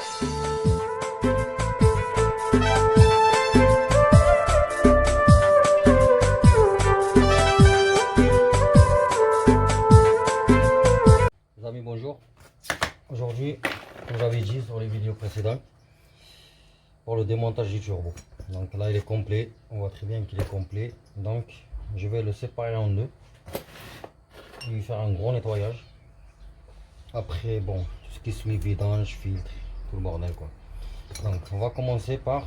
Les amis, bonjour. Aujourd'hui, comme j'avais dit sur les vidéos précédentes, pour le démontage du turbo. Donc là, il est complet. On voit très bien qu'il est complet. Donc, je vais le séparer en deux. Lui faire un gros nettoyage. Après, bon, tout ce qui suit, vidange, filtre, tout le bordel quoi. Donc, on va commencer par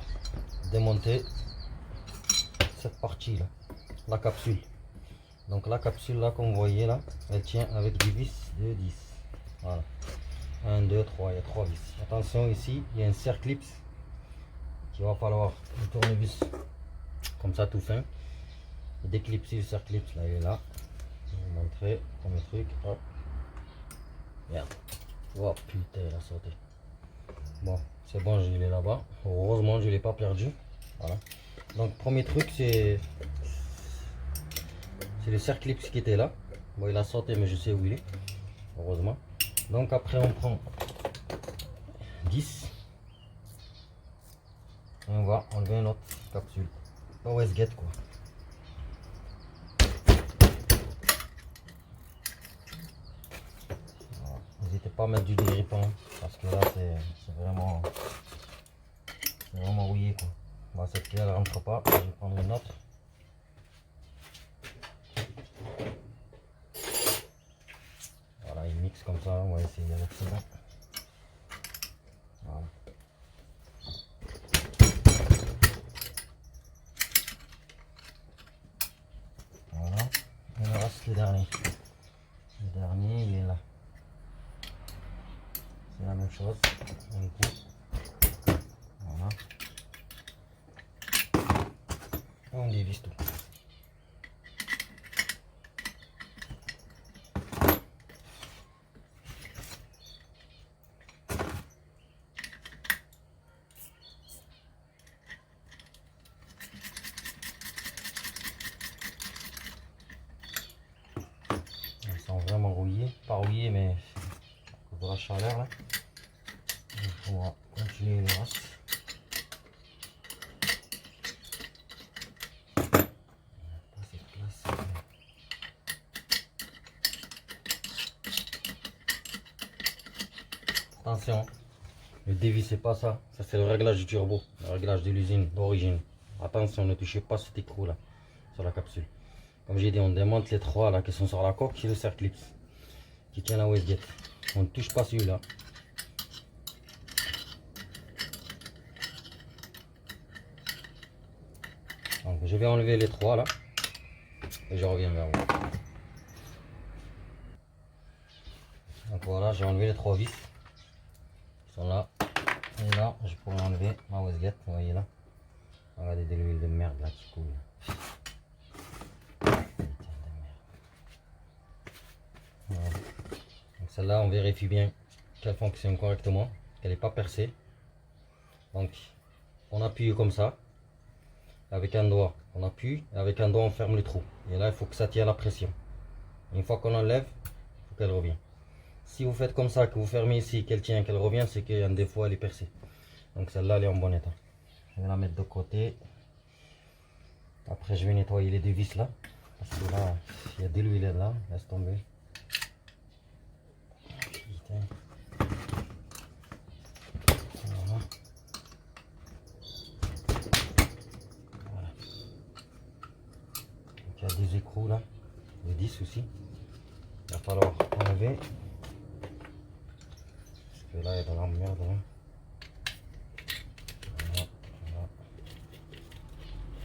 démonter cette partie là, la capsule. Donc la capsule là, comme vous voyez là, elle tient avec des vis de 10. Voilà. 1, 2, 3, il y a 3 vis. Attention, ici, il y a un cerclips qu'il va falloir le tournevis comme ça tout fin. Et déclipser le cerclips là, il est là. Je vais vous montrer comme le truc. Hop. Merde. Oh putain, il a sauté. Bon, c'est bon, je l'ai là-bas. Heureusement, je ne l'ai pas perdu. Voilà. Donc, premier truc, c'est le cerclips qui était là. Bon, il a sauté, mais je sais où il est. Heureusement. Donc, après, on prend 10. Et on va enlever notre capsule. Pas Westgate quoi. N'hésitez pas à mettre du dégrippant parce que là c'est vraiment rouillé quoi. Bon, cette clé elle rentre pas, je vais prendre une autre. Voilà, il mixe comme ça, on va essayer avec ça. Voilà. Voilà, il me reste le dernier. Le dernier il est là. C'est la même chose, un coup. Voilà. Et on dévisse tout. Ils sont vraiment rouillés, pas rouillés mais à cause de la chaleur là. On va continuer le reste. Attention, ne dévissez pas ça. Ça c'est le réglage du turbo, le réglage de l'usine d'origine. Attention, ne touchez pas cet écrou là sur la capsule. Comme j'ai dit, on démonte les trois là qui sont sur la coque et le cerclips qui tient la Westgate. On ne touche pas celui-là. Donc je vais enlever les trois là et je reviens vers vous. Donc voilà, j'ai enlevé les trois vis qui sont là. Et là, je pourrais enlever ma Westgate, vous voyez là. Regardez de l'huile de merde là qui coule. Voilà. Donc celle-là, on vérifie bien qu'elle fonctionne correctement, qu'elle n'est pas percée. Donc on appuie comme ça. Avec un doigt, on appuie, et avec un doigt, on ferme le trou. Et là, il faut que ça tienne la pression. Une fois qu'on enlève, il faut qu'elle revienne. Si vous faites comme ça, que vous fermez ici, qu'elle tient, qu'elle revient, c'est qu'il y a un défaut, elle est percée. Donc celle-là, elle est en bon état. Je vais la mettre de côté. Après, je vais nettoyer les deux vis là. Parce que là, il y a de l'huile là. Laisse tomber. Putain. Voilà. Voilà. Donc, il y a des écrous là. De 10 aussi. Il va falloir enlever. Parce que là, il y a de la merde là. Voilà.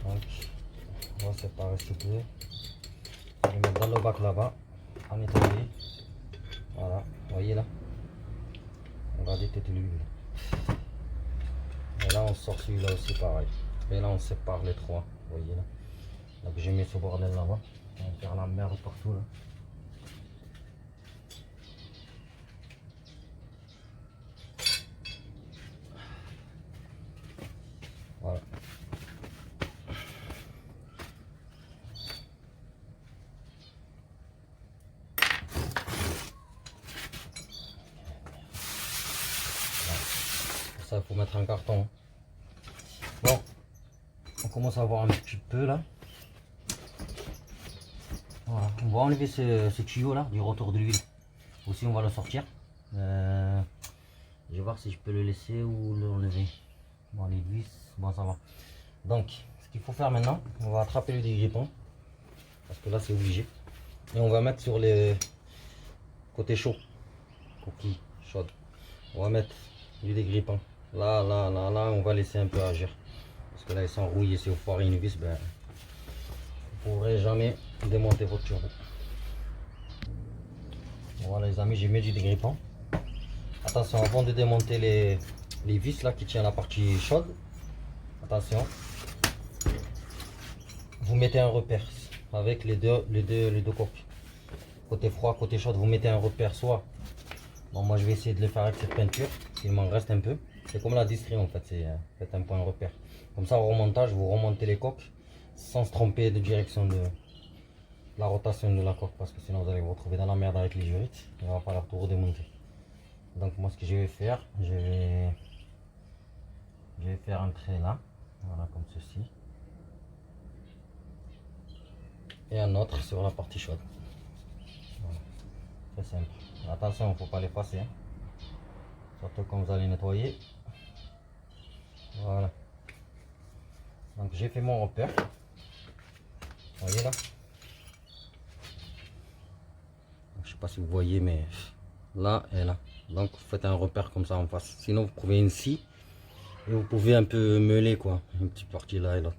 Voilà. Donc, on va séparer ces deux. On va les mettre dans le bac là-bas. À nettoyer. Voilà. Vous voyez là. Regardez toute l'huile. Et là, on sort celui-là aussi pareil. Et là, on sépare les trois. Vous voyez là. Donc, j'ai mis ce bordel là-bas. On va faire la merde partout là. Voilà. ça, il faut mettre un carton. Bon, on commence à voir un petit peu là. Voilà, on va enlever ce tuyau là du retour de l'huile. Aussi, on va le sortir. Je vais voir si je peux le laisser ou l'enlever. Bon, les vis, bon, ça va. Donc, ce qu'il faut faire maintenant, on va attraper le dégrippant. Parce que là, c'est obligé. Et on va mettre sur les côtés chauds. Coquille chaude. On va mettre du dégrippant. Là, on va laisser un peu agir. Parce que là, ils sont rouillés. Si vous foirez une vis, ben, vous ne pourrez jamais démonter votre turbo. Voilà les amis, j'ai mis du dégrippant. Attention, avant de démonter les vis là qui tiennent la partie chaude, attention, vous mettez un repère avec les deux coques. Côté froid, côté chaud, vous mettez un repère. Soit, bon, moi je vais essayer de le faire avec cette peinture, il m'en reste un peu. C'est comme la distrie en fait, c'est un point repère. Comme ça, au remontage, vous remontez les coques sans se tromper de direction de la rotation de la coque, parce que sinon vous allez vous retrouver dans la merde avec les jurites. Il va falloir tout redémonter. Donc moi, ce que je vais faire, je vais faire un trait là, voilà, comme ceci, et un autre sur la partie chaude. Voilà. Très simple. Attention, il ne faut pas l'effacer, hein. Surtout quand vous allez nettoyer. Voilà. Donc j'ai fait mon repère. Vous voyez là. Donc, je sais pas si vous voyez, mais là et là. Donc vous faites un repère comme ça en face. Sinon vous pouvez une scie et vous pouvez un peu meuler quoi, une petite partie là et là.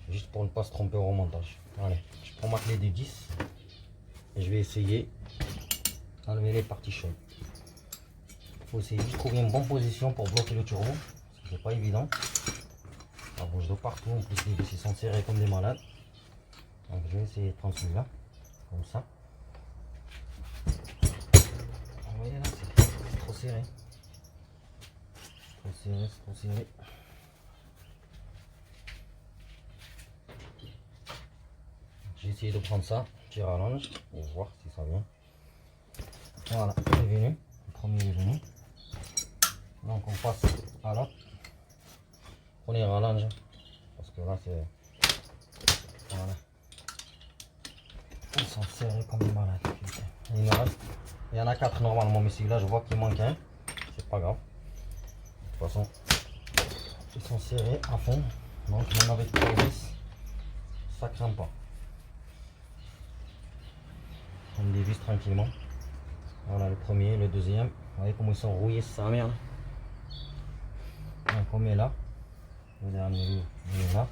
Juste pour ne pas se tromper au remontage. Allez, je prends ma clé de 10 et je vais essayer d'enlever les parties chaudes. Il faut essayer de trouver une bonne position pour bloquer le turbo, parce que c'est pas évident. Ça bouge de partout, en plus les vis sont serrés comme des malades. Donc je vais essayer de prendre celui-là, comme ça. Vous voyez là, c'est trop serré. Trop serré, c'est trop serré. J'ai essayé de prendre ça, petit rallonge, pour voir si ça vient. Voilà, c'est venu, le premier est venu. Donc on passe à l'autre. Prenez un rallonge, parce que là c'est... Voilà. Ils sont serrés comme des malades. Il me reste... Il y en a 4 normalement, mais celui-là je vois qu'il manque un. C'est pas grave. De toute façon, ils sont serrés à fond. Donc même avec 3 vis, ça craint pas. On dévisse tranquillement. Voilà le premier, le deuxième. Vous voyez comment ils sont rouillés, c'est sa merde. Donc on met là. Le dernier, il est là.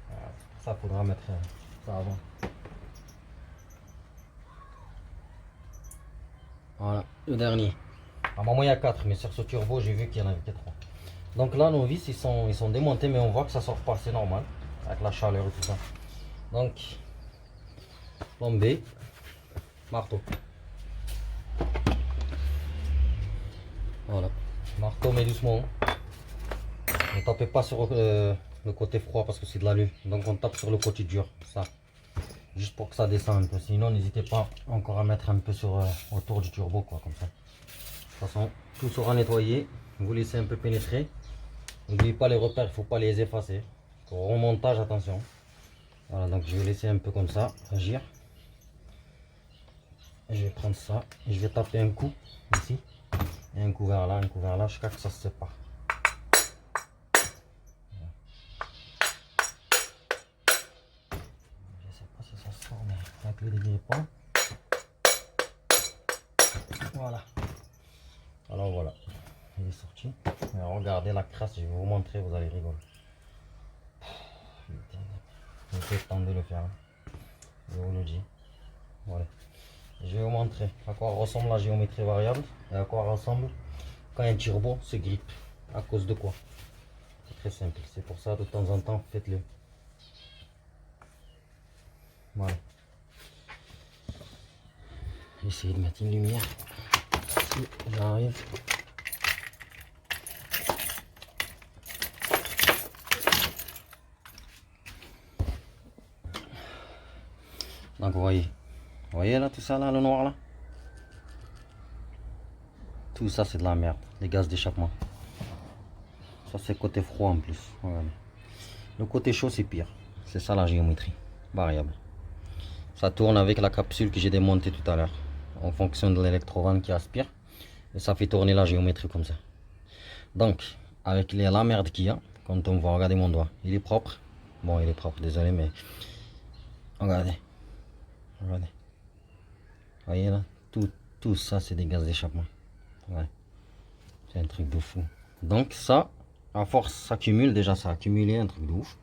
Voilà, ça faudra mettre ça avant. Voilà, le dernier. À moment il y a 4, mais sur ce turbo j'ai vu qu'il y en avait que 3. Donc là nos vis ils sont démontés, mais on voit que ça sort pas, c'est normal. Avec la chaleur et tout ça. Donc, plombé, marteau. Voilà, marteau mais doucement. Ne tapez pas sur le côté froid parce que c'est de l'alu. Donc on tape sur le côté dur, ça. Juste pour que ça descende un peu. Sinon n'hésitez pas encore à mettre un peu sur autour du turbo quoi, comme ça. De toute façon, tout sera nettoyé. Vous laissez un peu pénétrer. N'oubliez pas les repères, il ne faut pas les effacer. Au remontage, attention. Voilà, donc je vais laisser un peu comme ça agir. Et je vais prendre ça et je vais taper un coup ici. Et un coup vers là, jusqu'à que ça se sépare. Je sais pas si ça sort, mais avec le dégrippant. Voilà. Alors voilà, il est sorti. Alors, regardez la crasse, je vais vous montrer, vous allez rigoler. J'ai le temps de le faire. Je vous le dis. Voilà. Je vais vous montrer à quoi ressemble la géométrie variable et à quoi ressemble quand un turbo se grippe. À cause de quoi? C'est très simple. C'est pour ça de temps en temps faites-le. Voilà. Essayez de mettre une lumière. Si j'arrive. Donc vous voyez là tout ça là, le noir là. Tout ça, c'est de la merde. Les gaz d'échappement. Ça, c'est côté froid en plus. Regardez. Le côté chaud, c'est pire. C'est ça la géométrie variable. Ça tourne avec la capsule que j'ai démontée tout à l'heure. En fonction de l'électrovanne qui aspire. Et ça fait tourner la géométrie comme ça. Donc, avec la merde qu'il y a, quand on voit, regardez mon doigt. Il est propre. Bon, il est propre, désolé, mais... Regardez. Regardez. Vous voyez là, tout ça, c'est des gaz d'échappement. Ouais. C'est un truc de fou. Donc ça, à force, ça accumule. Déjà, ça a accumulé un truc de ouf.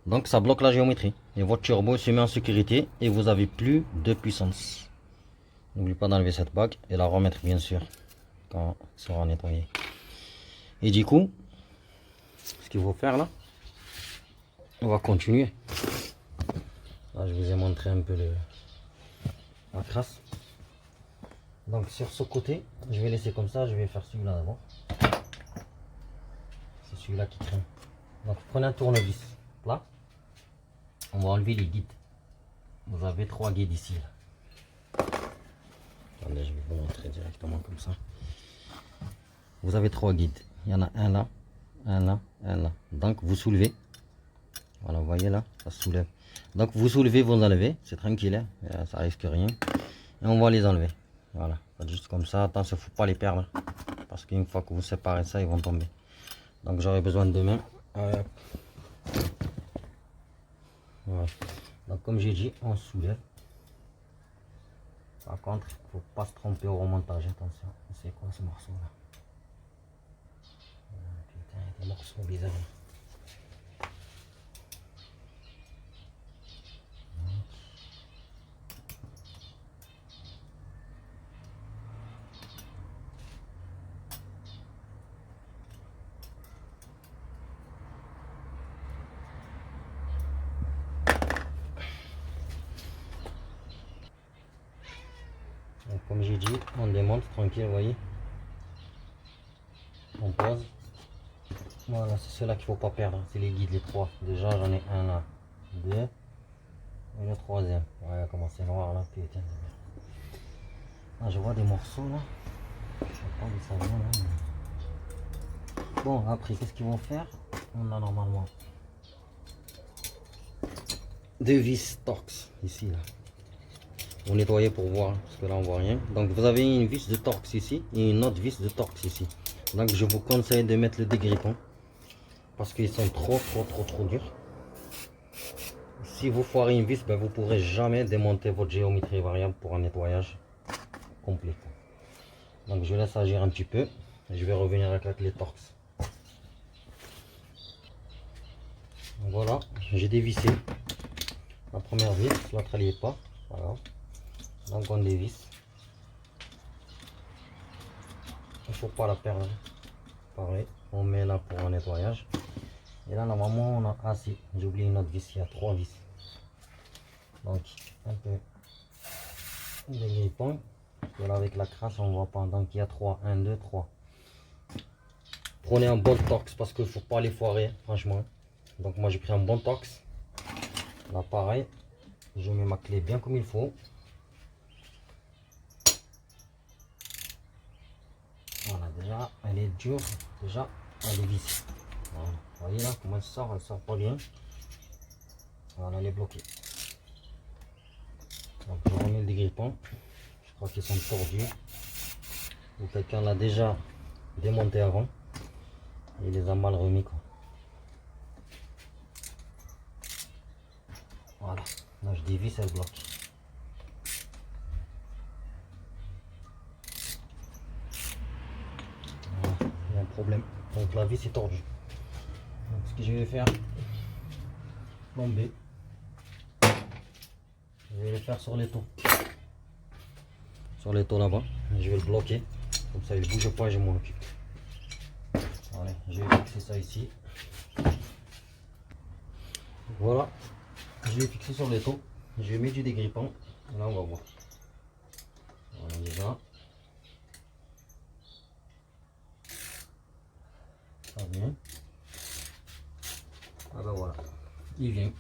Donc ça bloque la géométrie. Et votre turbo se met en sécurité et vous avez plus de puissance. N'oubliez pas d'enlever cette bague et la remettre bien sûr quand elle sera nettoyée. Et du coup, ce qu'il faut faire là, on va continuer. Là, je vous ai montré un peu la crasse. Donc sur ce côté, je vais laisser comme ça, je vais faire celui-là d'abord. C'est celui-là qui traîne. Donc prenez un tournevis plat. On va enlever les guides. Vous avez 3 guides ici. Là. Attendez, je vais vous montrer directement comme ça. Vous avez 3 guides. Il y en a un là, un là, un là. Donc vous soulevez. Voilà, vous voyez là, ça se soulève. Donc vous soulevez, vous enlevez. C'est tranquille, hein, ça risque rien. Et on va les enlever. Voilà, faites juste comme ça. Attention, il ne faut pas les perdre. Parce qu'une fois que vous séparez ça, ils vont tomber. Donc j'aurai besoin de 2 mains. Voilà. Donc comme j'ai dit, on soulève. Par contre, il ne faut pas se tromper au remontage. Attention, c'est quoi ce morceau là? Putain, il y a des morceaux bizarres. Donc, comme j'ai dit, on démonte tranquille, vous voyez. On pose. Voilà, c'est ceux-là qu'il ne faut pas perdre. C'est les guides, les 3. Déjà, j'en ai un là, 2. Et le troisième. Voilà comment c'est noir là, putain. Ah, je vois des morceaux là. Je sais pas d'où ça vient là. Mais... Bon, après, qu'est-ce qu'ils vont faire? On a normalement 2 vis Torx ici là. Vous nettoyez pour voir, parce que là on voit rien. Donc vous avez une vis de Torx ici et une autre vis de Torx ici. Donc je vous conseille de mettre le dégrippant parce qu'ils sont trop durs. Si vous foirez une vis, ben, vous ne pourrez jamais démonter votre géométrie variable pour un nettoyage complet. Donc je laisse agir un petit peu et je vais revenir avec les Torx. Voilà, j'ai dévissé la première vis, l'autre elle n'y est pas. Voilà. Donc on dévisse. Il ne faut pas la perdre. Pareil, on met là pour un nettoyage. Et là normalement on a assez. J'ai oublié une autre vis, il y a 3 vis. Donc un peu de grippant. Voilà, avec la crasse on voit pas. Donc il y a 3. 1, 2, 3. Prenez un bon Torx parce qu'il ne faut pas les foirer, franchement. Donc moi j'ai pris un bon Torx. Là pareil, je mets ma clé bien comme il faut. Voilà, déjà elle est dure, déjà elle est vissée. Voilà. Vous voyez là comment elle sort pas bien. Voilà, elle est bloquée. Donc je remets le dégrippant. Je crois qu'ils sont tordus. Ou quelqu'un l'a déjà démonté avant. Il les a mal remis quoi. Voilà, là je dévisse, elle bloque. Voilà, il y a un problème. Donc la vis est tordue. Donc ce que je vais faire, plomber. Je vais le faire sur les taux. Sur les taux là-bas. Je vais le bloquer. Comme ça il ne bouge pas et je m'en occupe. Voilà, je vais fixer ça ici. Voilà. Je vais fixer sur les taux. Je vais mettre du dégrippant. Là on va voir. Voilà déjà. Ça vient. Ah ben voilà. Il vient.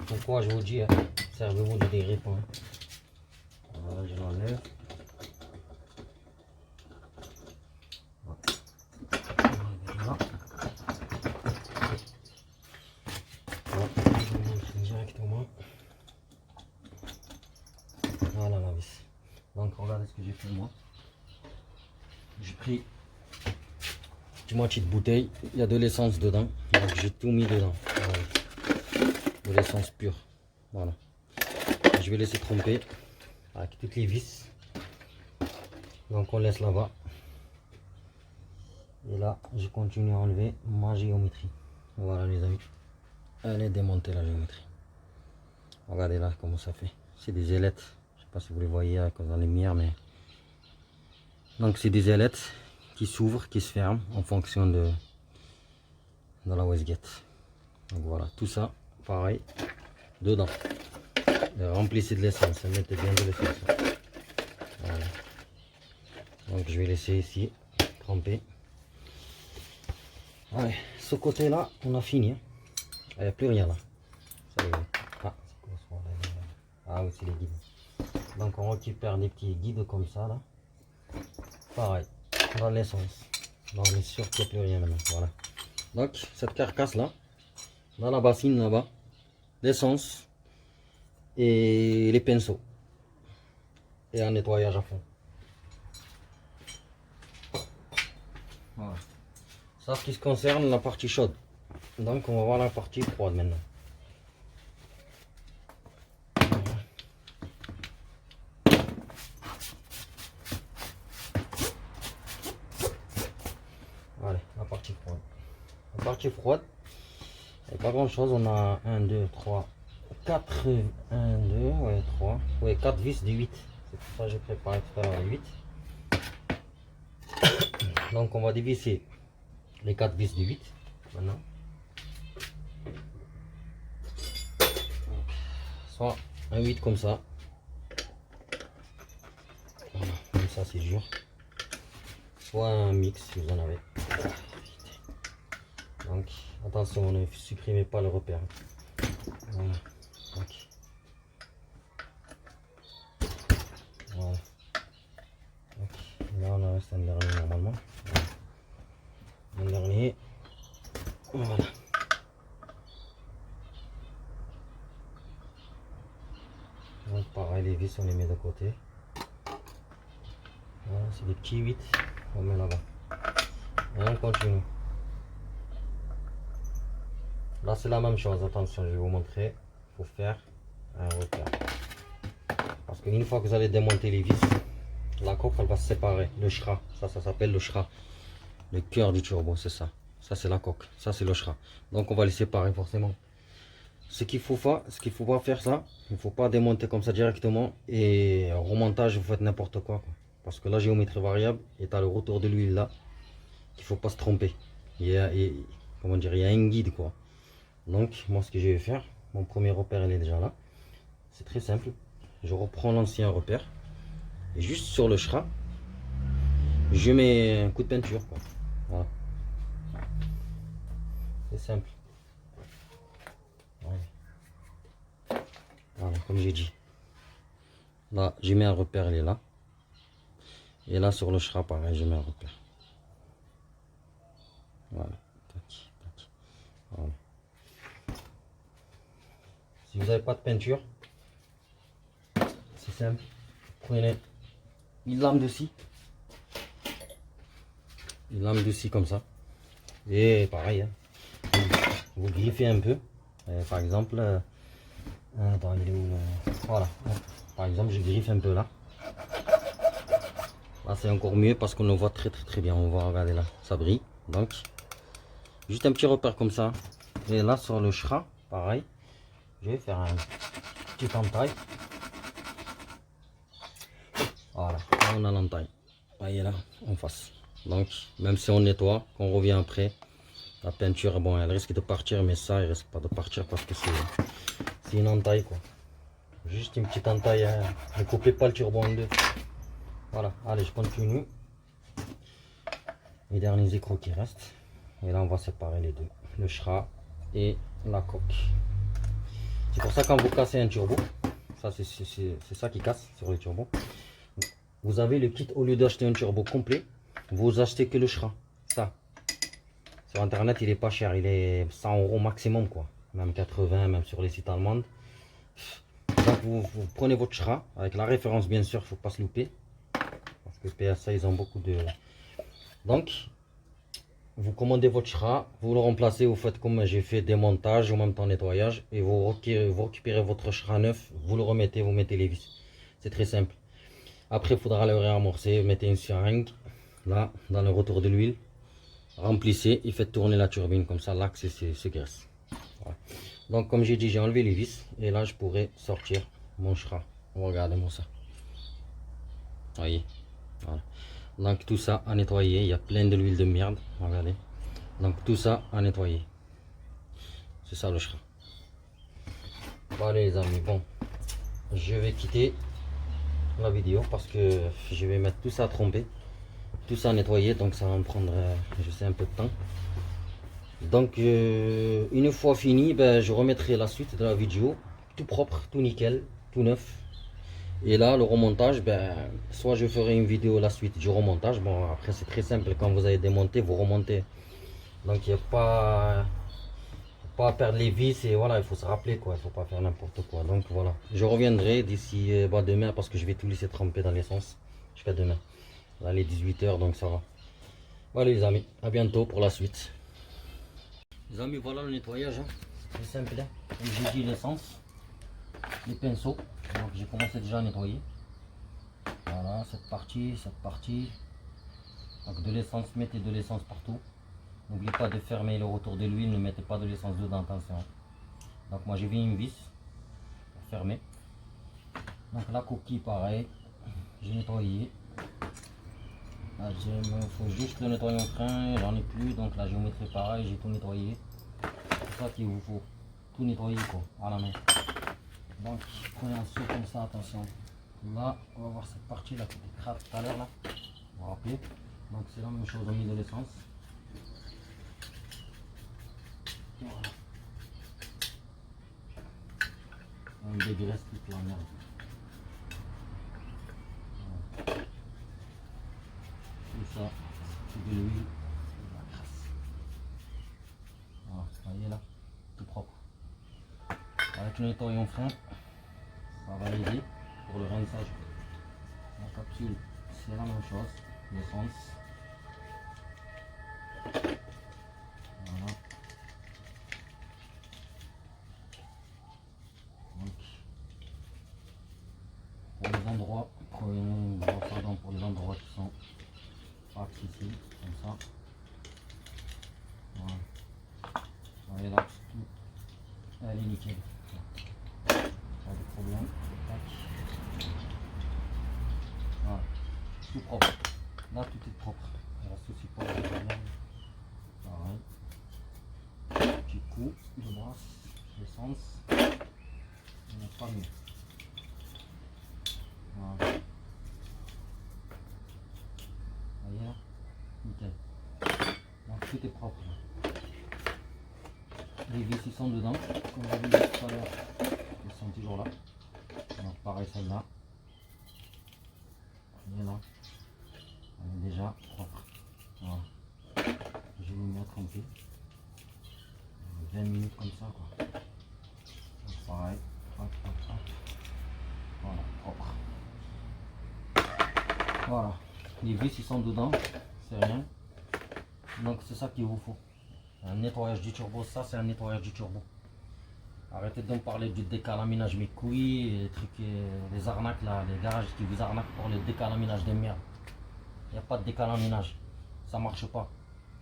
Pourquoi je vous dis, hein, servez-vous du dégrippant. Voilà, je l'enlève. vis. Donc regardez ce que j'ai fait moi. J'ai pris une moitié de bouteille, il y a de l'essence dedans, donc j'ai tout mis dedans. Voilà. De l'essence pure. Voilà. Je vais laisser tremper avec toutes les vis. Donc on laisse là-bas. Et là, je continue à enlever ma géométrie. Voilà les amis. Elle est démontée la géométrie. Regardez là comment ça fait. C'est des ailettes. Je sais pas si vous les voyez à cause de la lumière, mais donc c'est des ailettes qui s'ouvrent, qui se ferment en fonction de la wastegate. Donc voilà, tout ça, pareil, dedans. Et remplissez de l'essence, mettez bien de l'essence. Voilà. Donc je vais laisser ici tremper. Allez, ce côté-là, on a fini. Il n'y a plus rien là. Ça y est. Ah oui, c'est les guides. Donc on récupère des petits guides comme ça là. Pareil, dans l'essence. On est sûr qu'il n'y a plus rien maintenant. Voilà. Donc cette carcasse là, dans la bassine là-bas, l'essence et les pinceaux. Et un nettoyage à fond. Voilà. Ça, ce qui se concerne la partie chaude. Donc on va voir la partie froide maintenant. Allez, la partie froide. La partie froide, il n'y a pas grand chose. On a 1, 2, 3, 4, 1, 2, ouais, 3, ouais, 4 vis de 8. C'est pour ça que j'ai préparé tout à l'heure les 8. Donc on va dévisser les 4 vis de 8 maintenant. Soit un 8 comme ça. Voilà, comme ça c'est dur. Soit un mix si vous en avez. Donc attention, ne supprimez pas le repère. Voilà. Donc, voilà. Donc, là on en reste un dernier normalement. Voilà. Un dernier. Voilà. Donc pareil, les vis on les met de côté. Voilà, c'est des petits 8. On met là-bas. Et on continue. Là c'est la même chose, attention, je vais vous montrer. Il faut faire un repère. Parce qu'une fois que vous allez démonter les vis, la coque elle va se séparer. Le shra, ça s'appelle le shra. Le cœur du turbo, c'est ça. Ça c'est la coque, ça c'est le shra. Donc on va les séparer forcément. Ce qu'il faut pas faire ça, il ne faut pas démonter comme ça directement. Et au remontage vous faites n'importe quoi. Parce que la géométrie variable est à le retour de l'huile là. Il ne faut pas se tromper. Comment dire, il y a un guide quoi. Donc moi ce que je vais faire, mon premier repère il est déjà là. C'est très simple. Je reprends l'ancien repère. Et juste sur le shra, je mets un coup de peinture quoi. Voilà. C'est simple. Voilà, comme j'ai dit. Là, j'ai mis un repère, il est là. Et là, sur le shra, pareil, je mets un repère. Voilà. Tac, tac. Voilà. Si vous n'avez pas de peinture, c'est simple. Prenez une lame de scie. Une lame de scie comme ça. Et pareil, hein. Vous griffez un peu. Par exemple, attends, il est où, voilà. Par exemple, je griffe un peu là. Là, c'est encore mieux parce qu'on le voit très bien. On va regarder là, ça brille. Donc, juste un petit repère comme ça. Et là, sur le shra, pareil, je vais faire un petit entaille. Voilà, là on a l'entaille. Voyez là, en face. Donc, même si on nettoie, qu'on revient après, la peinture, bon, elle risque de partir, mais ça, il risque pas de partir parce que c'est une entaille quoi. Juste une petite entaille, hein. Ne coupez pas le turbo en deux. Voilà, allez, je continue. Les derniers écrous qui restent. Et là, on va séparer les deux, le shra et la coque. C'est pour ça quand vous cassez un turbo, ça c'est ça qui casse sur le turbo. Vous avez le kit, au lieu d'acheter un turbo complet, vous achetez que le shra. Ça, sur internet, il est pas cher, il est 100 € maximum quoi. Même 80, même sur les sites allemands. Donc vous prenez votre Shra, avec la référence bien sûr, il ne faut pas se louper. Parce que PSA, ils ont beaucoup de... Donc, vous commandez votre Shra, vous le remplacez, vous faites comme j'ai fait, démontage, en même temps nettoyage. Et vous récupérez votre Shra neuf, vous le remettez, vous mettez les vis. C'est très simple. Après, il faudra le réamorcer, vous mettez une seringue, là, dans le retour de l'huile. Remplissez et faites tourner la turbine, comme ça l'axe se graisse. Voilà. Donc comme j'ai dit, j'ai enlevé les vis et là je pourrais sortir mon Shra. Regardez-moi ça. Voyez. Voilà. Donc tout ça à nettoyer, il y a plein de l'huile de merde. Regardez. Donc tout ça à nettoyer. C'est ça le Shra. Voilà les amis, bon. Je vais quitter la vidéo parce que je vais mettre tout ça à tromper. Tout ça à nettoyer, donc ça va me prendre, je sais, un peu de temps. Donc une fois fini, ben, je remettrai la suite de la vidéo, tout propre, tout nickel, tout neuf. Et là le remontage, ben, soit je ferai une vidéo la suite du remontage. Bon après c'est très simple, quand vous avez démonté, vous remontez. Donc il n'y a pas à perdre les vis et voilà, il faut se rappeler quoi, il faut pas faire n'importe quoi. Donc voilà, je reviendrai d'ici demain parce que je vais tout laisser tremper dans l'essence jusqu'à demain. Là les 18 h, donc ça va. Voilà les amis, à bientôt pour la suite. Les amis, voilà le nettoyage, hein. C'est simple, hein. Comme j'ai dit, l'essence, les pinceaux, donc j'ai commencé déjà à nettoyer. Voilà, cette partie, donc de l'essence, mettez de l'essence partout. N'oubliez pas de fermer le retour de l'huile, ne mettez pas de l'essence dedans, attention. Donc moi j'ai mis une vis pour fermer. Donc la coquille pareil, j'ai nettoyé. Là il faut juste le nettoyer en frein, j'en ai plus, donc la géométrie pareil, j'ai tout nettoyé. C'est ça qu'il vous faut, tout nettoyer quoi, à la main. Donc prenez un seau comme ça, attention. Là on va voir cette partie là qui était crade tout à l'heure là, vous vous rappelez. Donc c'est la même chose, on met de l'essence. Voilà. On dégraisse toute la merde. Voilà. Tout ça, c'est de l'huile, de la graisse. Voilà, vous voyez là, tout propre. Avec le nettoyant frein, ça va aider pour le rinçage. La capsule, c'est la même chose, l'essence. Voilà. Donc, pour les endroits, prenez une brosse à dents pour les endroits qui sont pas accessibles, comme ça. Voilà. Vous voyez là, tout, elle est nickel. Pas de problème. Tac. Voilà. Tout propre. Là, tout est propre. Il reste aussi pas de problème. Pareil. Petit coup de brosse, l'essence. Il n'y a pas mieux. Voilà. Vous voyez là, nickel. Donc tout est propre. Les vis ils sont dedans, comme j'avais dit tout à l'heure, ils sont toujours là. Donc pareil celle-là. Vous voyez là, elle est déjà propre. Voilà. Je vais me mettre un peu. 20 minutes comme ça quoi. Donc pareil. Hop, hop, hop. Voilà, propre. Voilà. Les vis ils sont dedans, c'est rien. Donc c'est ça qu'il vous faut. Un nettoyage du turbo, ça c'est un nettoyage du turbo. Arrêtez de me parler du décalaminage mes couilles, les trucs, les arnaques là, les garages qui vous arnaquent pour le décalaminage de merde. Il n'y a pas de décalaminage, ça marche pas.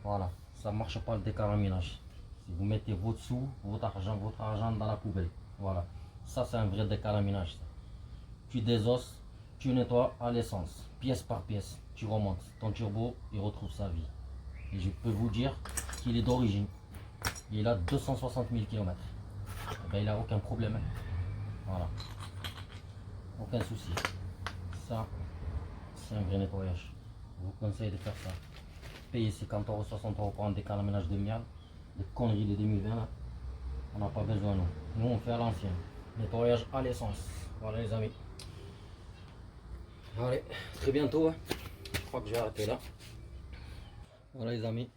Voilà, ça marche pas le décalaminage. Si vous mettez votre sous, votre argent dans la poubelle. Voilà, ça c'est un vrai décalaminage. Tu désosses, tu nettoies à l'essence, pièce par pièce, tu remontes. Ton turbo, il retrouve sa vie. Et je peux vous dire qu'il est d'origine. Il a 260 000 km. Ben, il n'a aucun problème. Voilà. Aucun souci. Ça, c'est un vrai nettoyage. Je vous conseille de faire ça. Payez 50 €, 60 € pour un décalaminage de merde. Des conneries de 2020 là. On n'a pas besoin nous. Nous on fait à l'ancienne. Nettoyage à l'essence. Voilà les amis. Allez, très bientôt. Hein. Je crois que je vais arrêter là. Voilà les amis.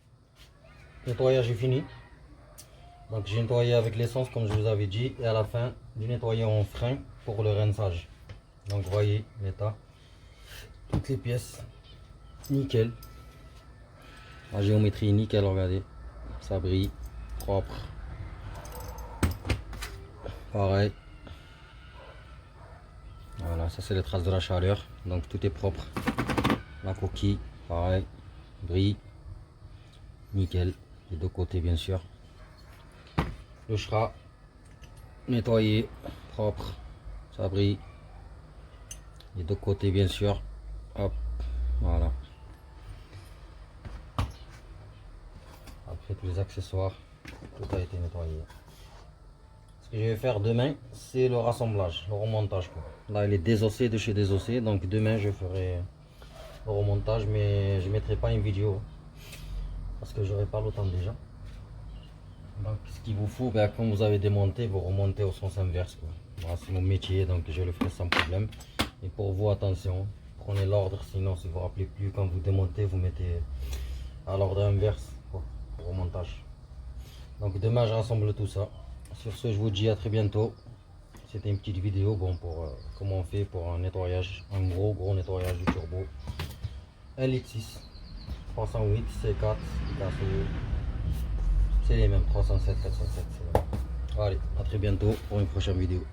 Nettoyage est fini. Donc j'ai nettoyé avec l'essence comme je vous avais dit. Et à la fin, j'ai nettoyé en frein pour le rinçage. Donc vous voyez l'état. Toutes les pièces, nickel. La géométrie nickel, regardez. Ça brille, propre. Pareil. Voilà, ça c'est les traces de la chaleur. Donc tout est propre. La coquille, pareil. Brille. Nickel. Les deux côtés bien sûr. Le Shra. Nettoyé. Propre. Ça brille. Les deux côtés bien sûr. Hop. Voilà. Après tous les accessoires. Tout a été nettoyé. Ce que je vais faire demain, c'est le rassemblage, le remontage, quoi. Là, il est désossé de chez désossé, donc demain je ferai le remontage, mais je ne mettrai pas une vidéo parce que j'aurai pas le temps déjà. Donc, ce qu'il vous faut, ben, quand vous avez démonté, vous remontez au sens inverse, quoi. Voilà, c'est mon métier, donc je le ferai sans problème. Et pour vous, attention, prenez l'ordre, sinon si vous ne vous rappelez plus, quand vous démontez, vous mettez à l'ordre inverse, quoi, au remontage. Donc demain, je rassemble tout ça. Sur ce, je vous dis à très bientôt. C'était une petite vidéo bon, pour comment on fait pour un nettoyage, un gros nettoyage du turbo. 1,6 litre, 308, C4, Picasso. C'est les mêmes, 307, 407. Allez, à très bientôt pour une prochaine vidéo.